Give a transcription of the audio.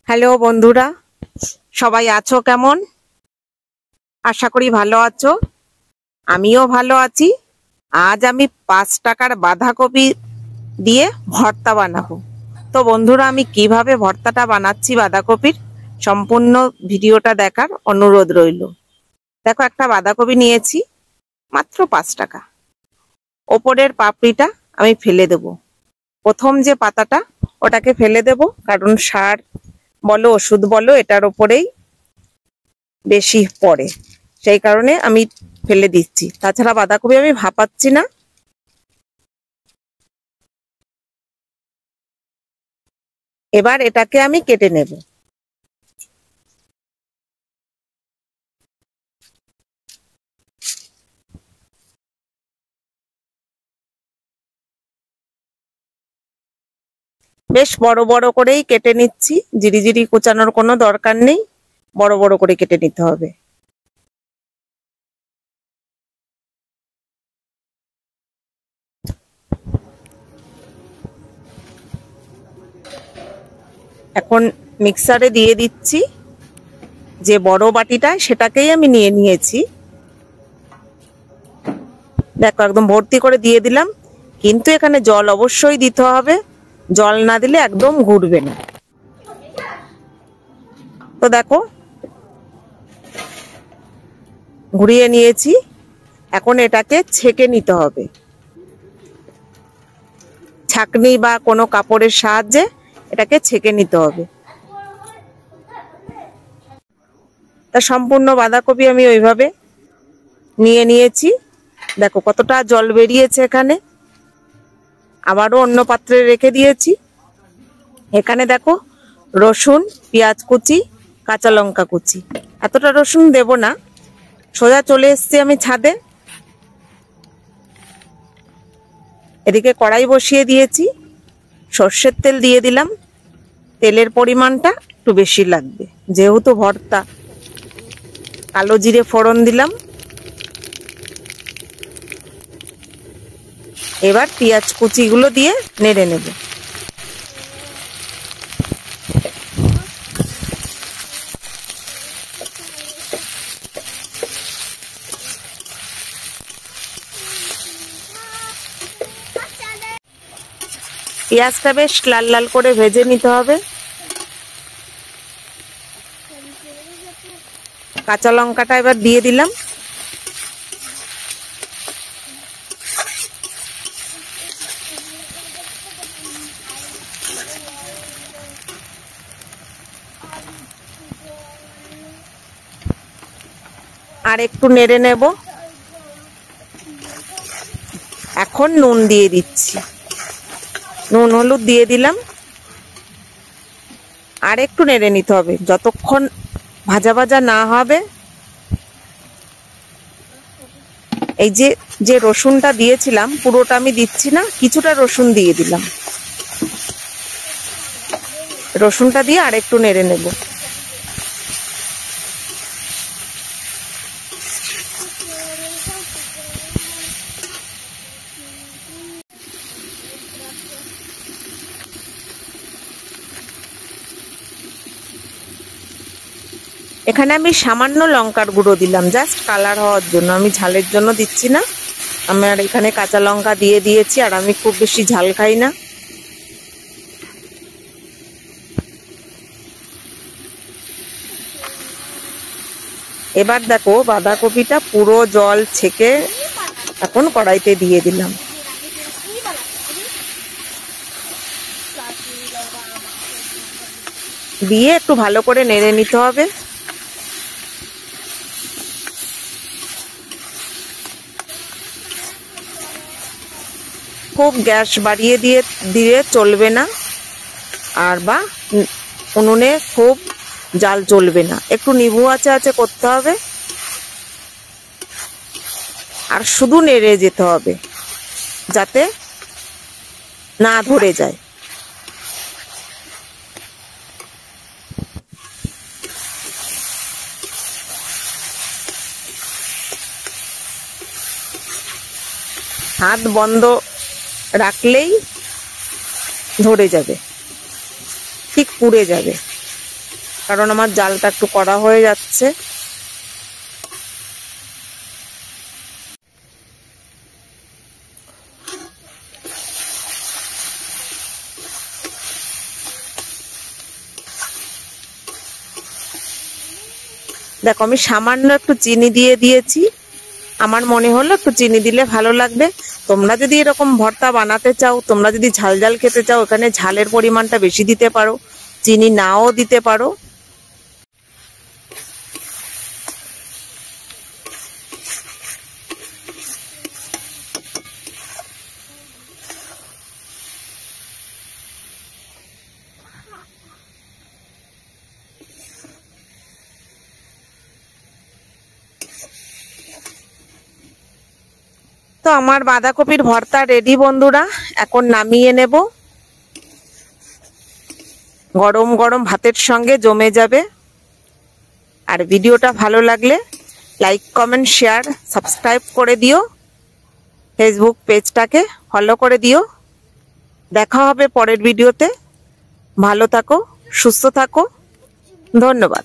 Hello বন্ধুরা, সবাই আছো কেমন? আশা করি ভালো আছো। আমিও ভালো আছি। আজ আমি 5 টাকার বাঁধাকপি দিয়ে ভর্তা বানাবো। তো বন্ধুরা, আমি কিভাবে ভর্তাটা বানাচ্ছি বাঁধাকপির সম্পূর্ণ ভিডিওটা দেখার অনুরোধ রইল। দেখো, একটা বাঁধাকপি নিয়েছি, মাত্র 5 টাকা। ওপরের পাপড়িটা আমি ফেলে দেব। প্রথম যে পাতাটা ওটাকে ফেলে দেব, কারণ সার বলো ওষুধ বলো এটার ওপরেই বেশি পড়ে, সেই কারণে আমি ফেলে দিচ্ছি। তাছাড়া বাঁধাকপি আমি ভাপাচ্ছি না। এবার এটাকে আমি কেটে নেব। বেশ বড় বড় করেই কেটে নিচ্ছি, জিরি কোচানোর কোনো দরকার নেই, বড় বড় করে কেটে নিতে হবে। এখন মিক্সারে দিয়ে দিচ্ছি। যে বড় বাটিটা সেটাকেই আমি নিয়ে নিয়েছি। দেখো, একদম ভর্তি করে দিয়ে দিলাম, কিন্তু এখানে জল অবশ্যই দিতে হবে। জল না দিলে একদম ঘুরবে না। তো দেখো, ঘুরিয়ে নিয়েছি। এখন এটাকে ছেঁকে নিতে হবে, ছাঁকনি বা কোনো কাপড়ের সাহায্যে এটাকে ছেঁকে নিতে হবে। তা সম্পূর্ণ বাঁধাকপি আমি ওইভাবে নিয়ে নিয়েছি। দেখো কতটা জল বেরিয়েছে এখানে। আবারও অন্য পাত্রে রেখে দিয়েছি। এখানে দেখো, রসুন, পেঁয়াজ কুচি, কাঁচা লঙ্কা কুচি। এতটা রসুন দেব না। সোজা চলে এসছি আমি ছাদে। এদিকে কড়াই বসিয়ে দিয়েছি, সর্ষের তেল দিয়ে দিলাম। তেলের পরিমাণটা একটু বেশি লাগবে, যেহেতু ভর্তা। কালো জিরে ফোড়ন দিলাম। এবার পেঁয়াজ কুচিগুলো দিয়ে নেড়ে নেব। পেঁয়াজটা বেশ লাল লাল করে ভেজে নিতে হবে। কাঁচা লঙ্কাটা এবার দিয়ে দিলাম। আর একটু নেড়ে নেব। এখন নুন দিয়ে দিচ্ছি, নুন হলুদ দিয়ে দিলাম। আর একটু নেড়ে নিতে হবে, যতক্ষণ ভাজা ভাজা না হবে। এই যে রসুনটা দিয়েছিলাম পুরোটা আমি দিচ্ছি না, কিছুটা রসুন দিয়ে দিলাম। রসুনটা দিয়ে আর একটু নেড়ে নেব। এখানে আমি সামান্য লঙ্কার গুঁড়ো দিলাম, জাস্ট কালার হওয়ার জন্য, আমি ঝালের জন্য দিচ্ছি না। আমার এখানে কাঁচা লঙ্কা দিয়ে দিয়েছি, আর আমি খুব বেশি ঝাল খাই না। এবার দেখো, বাঁধাকপিটা পুরো জল ছেঁকে এখন কড়াইতে দিয়ে দিলাম। দিয়ে একটু ভালো করে নেড়ে নিতে হবে। খুব গ্যাস বাড়িয়ে দিয়ে চলবে না, আর বা উনুনে খুব জাল চলবে না, একটু নিভু আঁচে করতে হবে। আর শুধু নেড়ে যেতে হবে, যাতে না ধরে যায়। হাত বন্ধ রাখলেই ধরে যাবে, ঠিক পুড়ে যাবে। কারণ আমার জালটা একটু কড়া হয়ে যাচ্ছে। দেখো আমি সামান্য একটু চিনি দিয়ে দিয়েছি, আমার মনে হলো একটু চিনি দিলে ভালো লাগবে। তোমরা যদি এরকম ভর্তা বানাতে চাও, তোমরা যদি ঝাল ঝাল খেতে চাও, এখানে ঝালের পরিমাণটা বেশি দিতে পারো, চিনি নাও দিতে পারো। তো আমার বাঁধাকপির ভর্তা রেডি বন্ধুরা, এখন নামিয়ে নেব। গরম গরম ভাতের সঙ্গে জমে যাবে। আর ভিডিওটা ভালো লাগলে লাইক, কমেন্ট, শেয়ার, সাবস্ক্রাইব করে দিও। ফেসবুক পেজটাকে ফলো করে দিও। দেখা হবে পরের ভিডিওতে। ভালো থাকো, সুস্থ থাকো, ধন্যবাদ।